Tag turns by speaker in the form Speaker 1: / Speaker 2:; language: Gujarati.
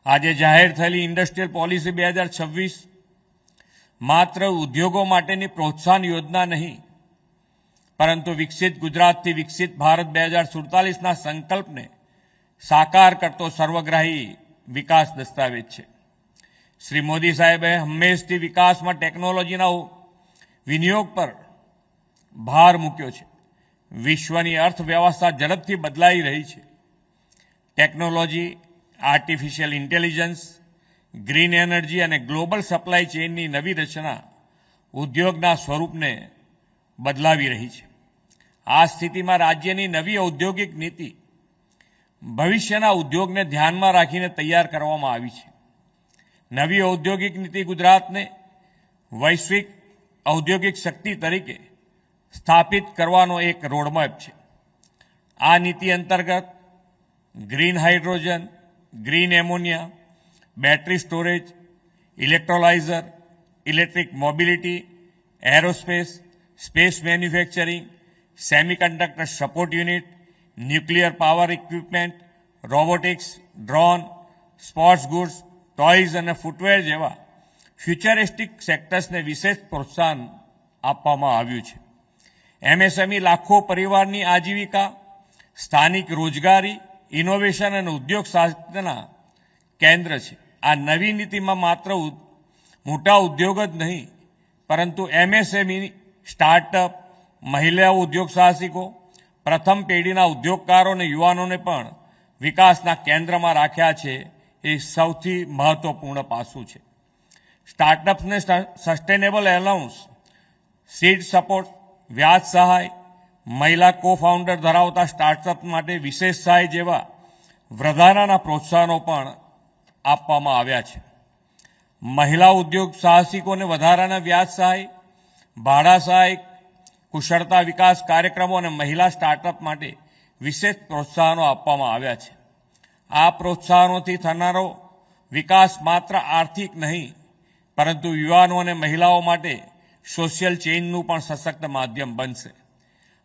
Speaker 1: આજે જાહેર થયેલી ઇન્ડસ્ટ્રીયલ પોલિસી 2026 માત્ર ઉદ્યોગો માટેની પ્રોત્સાહન યોજના નહીં, પરંતુ વિકસિત ગુજરાતથી વિકસિત ભારત 2047ના સંકલ્પને સાકાર કરતો સર્વગ્રાહી વિકાસ દસ્તાવેજ છે. શ્રી મોદી સાહેબે હંમેશથી વિકાસમાં ટેકનોલોજીના વિનિયોગ પર ભાર મૂક્યો છે. વિશ્વની અર્થવ્યવસ્થા ઝડપથી બદલાઈ રહી છે. Technology, artificial intelligence, green energy અને ગ્લોબલ સપ્લાય ચેઇનની નવી રચના ઉદ્યોગના સ્વરૂપને બદલાવી રહી છે. આ સ્થિતિમાં રાજ્યની નવી ઔદ્યોગિક નીતિ ભવિષ્યના ઉદ્યોગને ધ્યાનમાં રાખીને તૈયાર કરવામાં આવી છે. નવી ઔદ્યોગિક નીતિ ગુજરાતને વૈશ્વિક ઔદ્યોગિક શક્તિ તરીકે સ્થાપિત કરવાનો એક રોડમેપ છે. આ નીતિ અંતર્ગત green hydrogen, green ammonia, battery storage, electrolyser, electric mobility, aerospace, space manufacturing, semiconductor support unit, nuclear power equipment, robotics, drone, sports goods, toys અને ફૂટવેર જેવા ફ્યુચરિસ્ટિક સેક્ટર્સને વિશેષ પ્રોત્સાહન આપવામાં આવ્યું છે. એમએસએમઈ લાખો પરિવારની આજીવિકા, સ્થાનિક રોજગારી, ઇનોવેશન અને ઉદ્યોગ સાહસિકતાના કેન્દ્ર છે. આ નવી નીતિમાં માત્ર મોટા ઉદ્યોગ જ નહીં, પરંતુ એમએસએમઈ, સ્ટાર્ટઅપ, મહિલા ઉદ્યોગ સાહસિકો, પ્રથમ પેઢીના ઉદ્યોગકારો અને યુવાનોને પણ વિકાસના કેન્દ્રમાં રાખ્યા છે. એ સૌથી મહત્વપૂર્ણ પાસું છે. સ્ટાર્ટઅપ્સને સસ્ટેનેબલ એલાઉન્સ, સીડ સપોર્ટ, વ્યાજ સહાય, મહિલા કો ફાઉન્ડર ધરાવતા સ્ટાર્ટઅપ માટે વિશેષ સહાય જેવા વધારાના પ્રોત્સાહનો પણ આપવામાં આવ્યા છે. મહિલા ઉદ્યોગ સાહસિકોને વધારાના વ્યાજ સહાય, ભાડા સહાય, કુશળતા વિકાસ કાર્યક્રમો અને મહિલા સ્ટાર્ટઅપ માટે વિશેષ પ્રોત્સાહનો આપવામાં આવ્યા છે. આ પ્રોત્સાહનોથી થનારો વિકાસ માત્ર આર્થિક નહીં, પરંતુ યુવાનો અને મહિલાઓ માટે સોશિયલ ચેન્જનું પણ સશક્ત માધ્યમ બનશે.